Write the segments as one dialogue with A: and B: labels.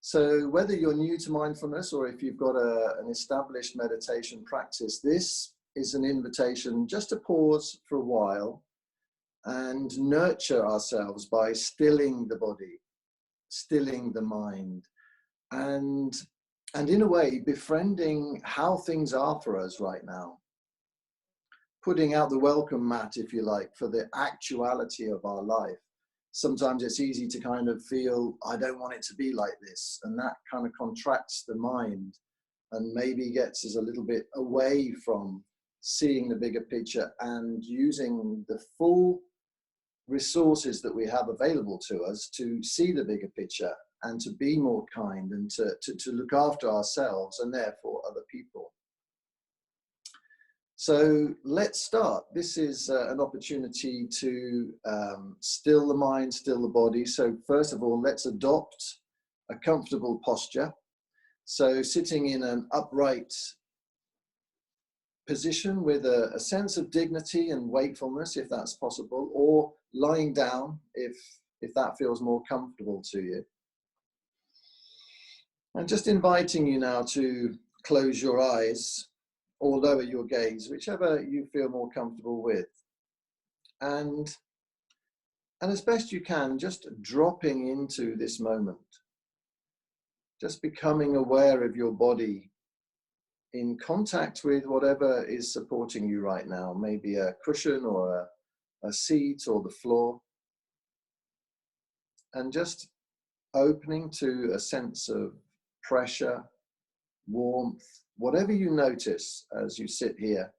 A: So whether you're new to mindfulness or if you've got an established meditation practice, this is an invitation just to pause for a while and nurture ourselves by stilling the body, stilling the mind, and in a way befriending how things are for us right now. Putting out the welcome mat, if you like, for the actuality of our life. Sometimes it's easy to kind of feel, I don't want it to be like this. And that kind of contracts the mind and maybe gets us a little bit away from seeing the bigger picture and using the full resources that we have available to us to see the bigger picture and to be more kind and to look after ourselves and therefore other people. So let's start. This is an opportunity to still the mind, still the body. So first of all, let's adopt a comfortable posture. So sitting in an upright position with a sense of dignity and wakefulness, if that's possible, or lying down if that feels more comfortable to you. I'm just inviting you now to close your eyes or lower your gaze, whichever you feel more comfortable with. And as best you can, just dropping into this moment. Just becoming aware of your body in contact with whatever is supporting you right now, maybe a cushion or a seat or the floor. And just opening to a sense of pressure, warmth, whatever you notice as you sit here.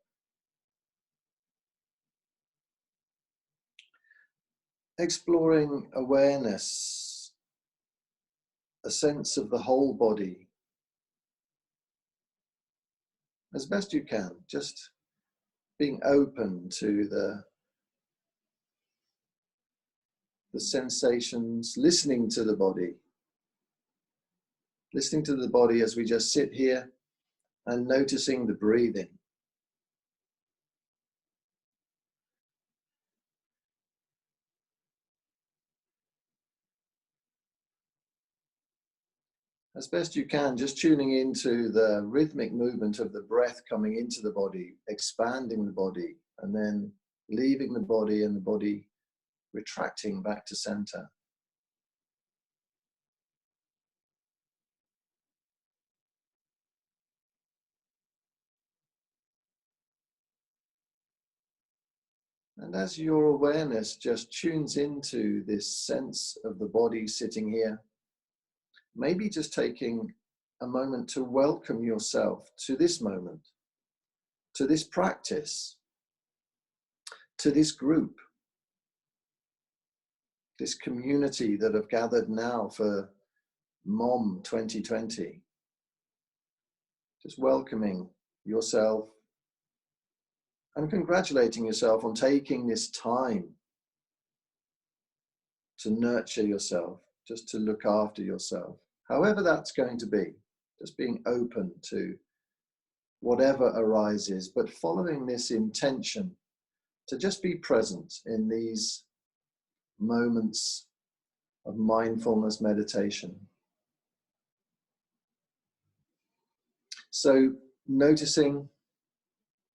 A: Exploring awareness, a sense of the whole body. As best you can, just being open to the sensations, listening to the body. Listening to the body as we just sit here and noticing the breathing. As best you can, just tuning into the rhythmic movement of the breath coming into the body, expanding the body, and then leaving the body and the body retracting back to center. And as your awareness just tunes into this sense of the body sitting here, maybe just taking a moment to welcome yourself to this moment, to this practice, to this group, this community that have gathered now for MoMM 2020. Just welcoming yourself and congratulating yourself on taking this time to nurture yourself, just to look after yourself, however that's going to be, just being open to whatever arises, but following this intention to just be present in these moments of mindfulness meditation. So noticing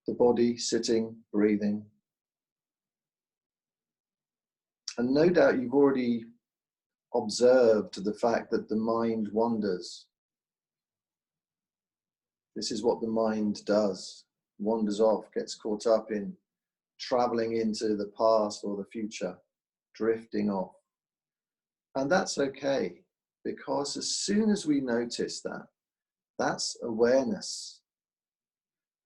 A: the body sitting, breathing. And no doubt you've already observed the fact that the mind wanders. This is what the mind does, wanders off, gets caught up in traveling into the past or the future, drifting off. And that's okay, because as soon as we notice that, that's awareness.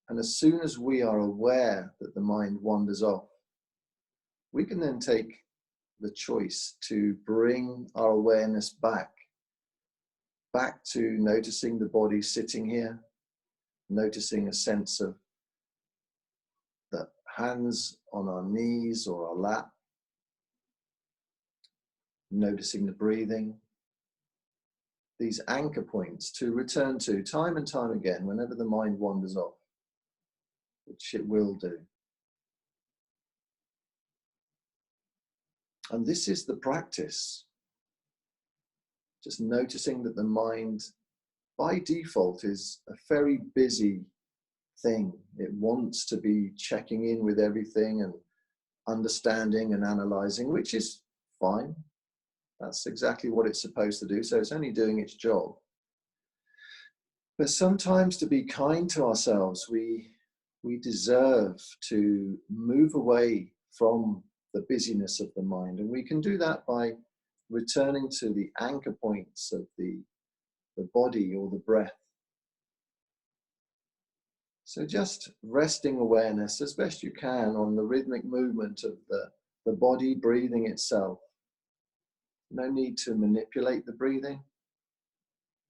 A: And as soon as we are aware that the mind wanders off, we can then take the choice to bring our awareness back to noticing the body sitting here, noticing a sense of the hands on our knees or our lap, noticing the breathing. These anchor points to return to time and time again whenever the mind wanders off, which it will do. And this is the practice. Just noticing that the mind, by default, is a very busy thing. It wants to be checking in with everything and understanding and analyzing, which is fine. That's exactly what it's supposed to do. So it's only doing its job. But sometimes, to be kind to ourselves, we deserve to move away from the busyness of the mind. And we can do that by returning to the anchor points of the body or the breath. So just resting awareness as best you can on the rhythmic movement of the body breathing itself. No need to manipulate the breathing.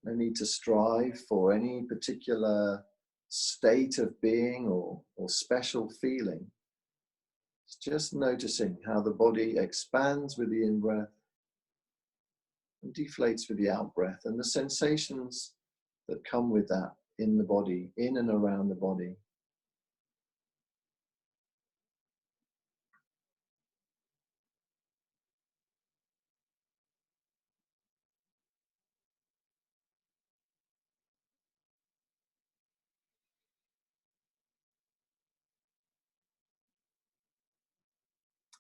A: No need to strive for any particular state of being or special feeling. It's just noticing how the body expands with the in-breath and deflates with the out-breath, and the sensations that come with that in the body, in and around the body.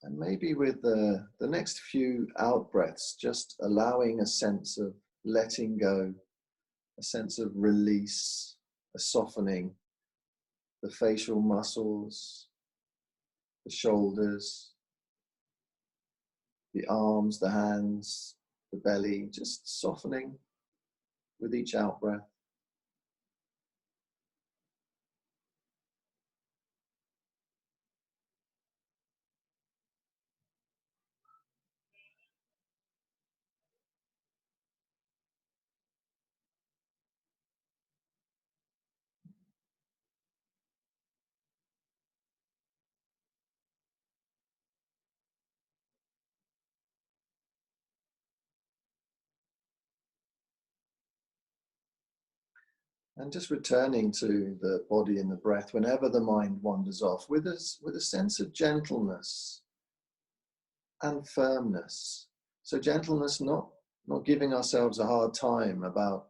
A: And maybe with the next few out-breaths, just allowing a sense of letting go, a sense of release, a softening, the facial muscles, the shoulders, the arms, the hands, the belly, just softening with each out-breath. And just returning to the body and the breath whenever the mind wanders off with a sense of gentleness and firmness. So gentleness, not giving ourselves a hard time about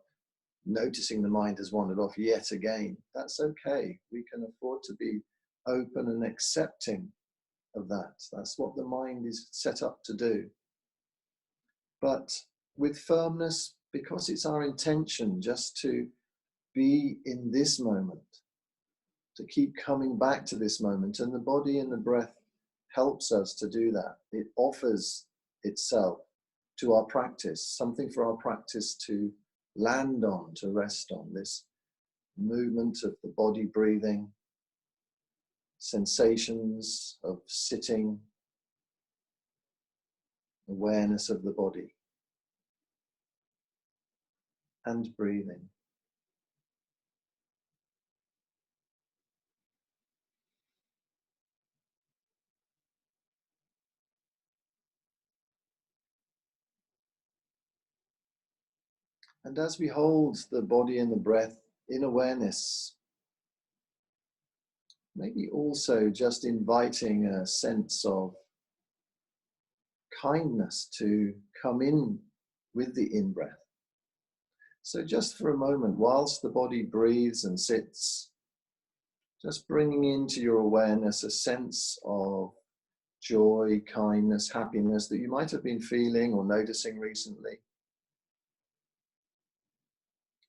A: noticing the mind has wandered off yet again. That's okay. We can afford to be open and accepting of that. That's what the mind is set up to do. But with firmness, because it's our intention just to be in this moment, to keep coming back to this moment, and the body and the breath helps us to do that. It offers itself to our practice, something for our practice to land on, to rest on, this movement of the body breathing, sensations of sitting, awareness of the body, and breathing. And as we hold the body and the breath in awareness, maybe also just inviting a sense of kindness to come in with the in-breath. So just for a moment, whilst the body breathes and sits, just bringing into your awareness a sense of joy, kindness, happiness that you might have been feeling or noticing recently.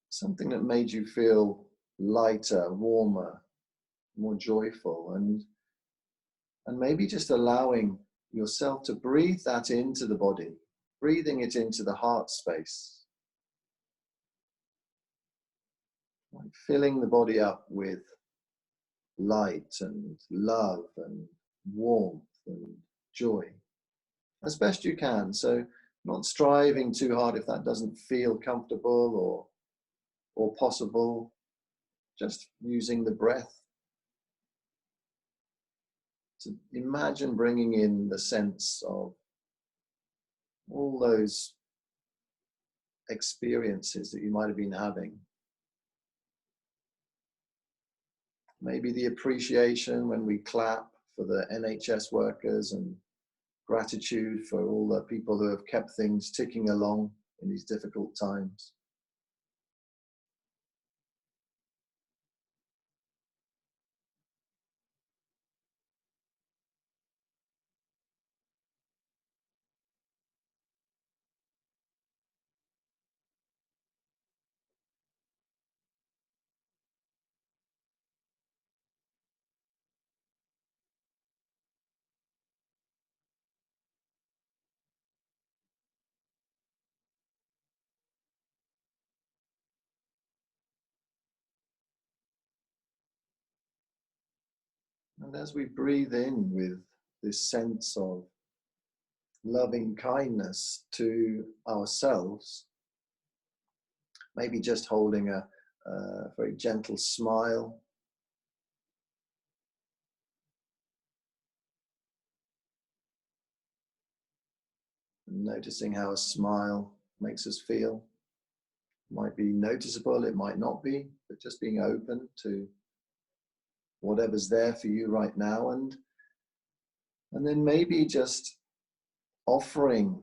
A: Something that made you feel lighter, warmer, more joyful, and maybe just allowing yourself to breathe that into the body, breathing it into the heart space, like filling the body up with light and love and warmth and joy as best you can. So not striving too hard if that doesn't feel comfortable or possible, just using the breath to imagine bringing in the sense of all those experiences that you might have been having. Maybe the appreciation when we clap for the NHS workers, and gratitude for all the people who have kept things ticking along in these difficult times. And as we breathe in with this sense of loving kindness to ourselves, maybe just holding a very gentle smile, and noticing how a smile makes us feel. It might be noticeable, it might not be, but just being open to whatever's there for you right now, and then maybe just offering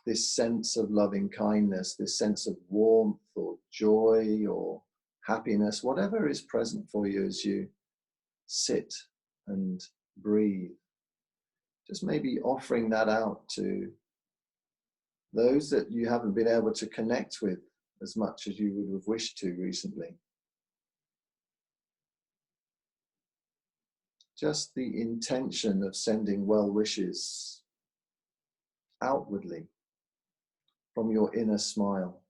A: this sense of loving kindness, this sense of warmth or joy or happiness, whatever is present for you as you sit and breathe. Just maybe offering that out to those that you haven't been able to connect with as much as you would have wished to recently. Just the intention of sending well wishes outwardly from your inner smile.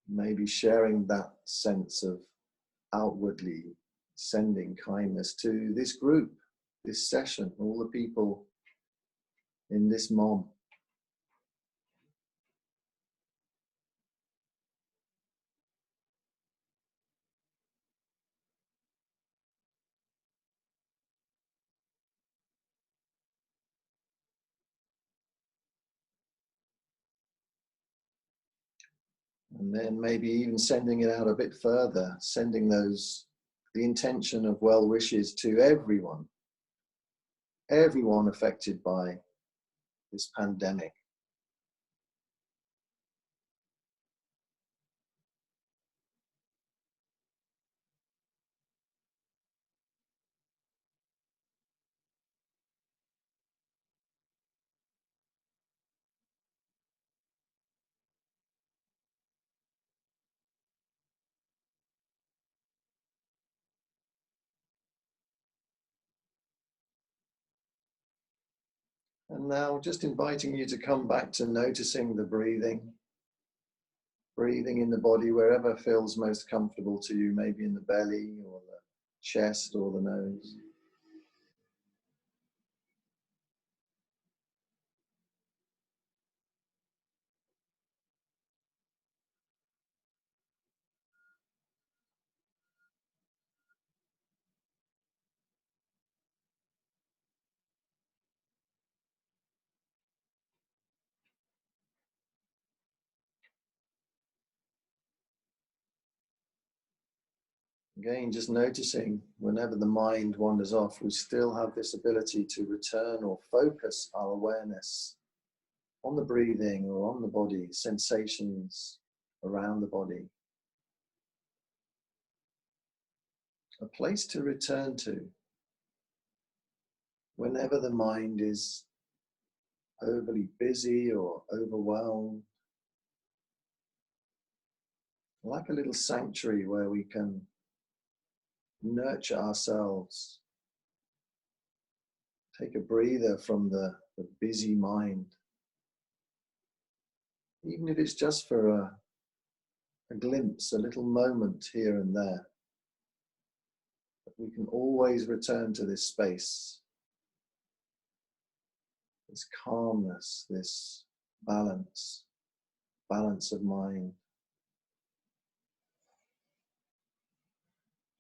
A: Maybe sharing that sense of outwardly sending kindness to this group, this session, all the people in this MoMM. And then maybe even sending it out a bit further, sending the intention of well wishes to everyone affected by this pandemic. And now just inviting you to come back to noticing the breathing in the body wherever feels most comfortable to you, maybe in the belly or the chest or the nose. Again, just noticing whenever the mind wanders off, we still have this ability to return or focus our awareness on the breathing or on the body, sensations around the body. A place to return to whenever the mind is overly busy or overwhelmed. Like a little sanctuary where we can nurture ourselves. Take a breather from the busy mind. Even if it's just for a glimpse, a little moment here and there. But we can always return to this space, this calmness, this balance of mind.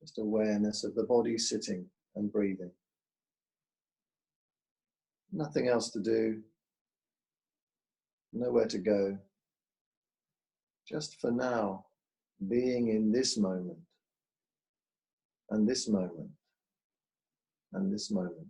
A: Just awareness of the body sitting and breathing. Nothing else to do, nowhere to go. Just for now, being in this moment. and this moment, and this moment.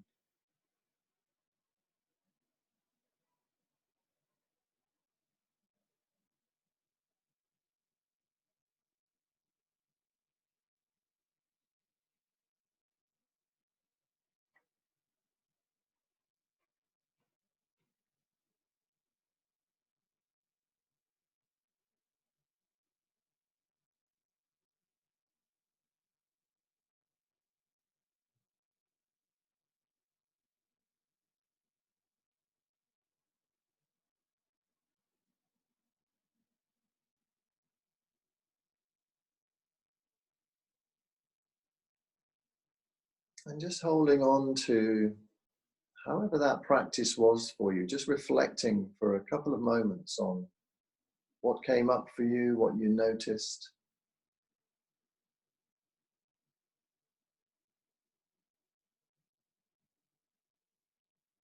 A: And just holding on to however that practice was for you, just reflecting for a couple of moments on what came up for you, what you noticed.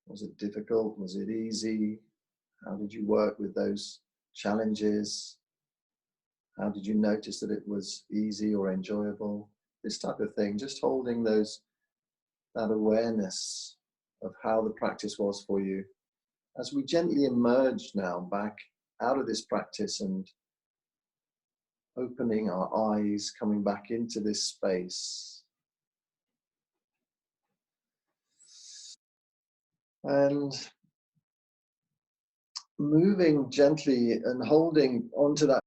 A: Was it difficult? Was it easy? How did you work with those challenges? How did you notice that it was easy or enjoyable? This type of thing, just holding that awareness of how the practice was for you as we gently emerge now back out of this practice and opening our eyes, coming back into this space. And moving gently and holding onto that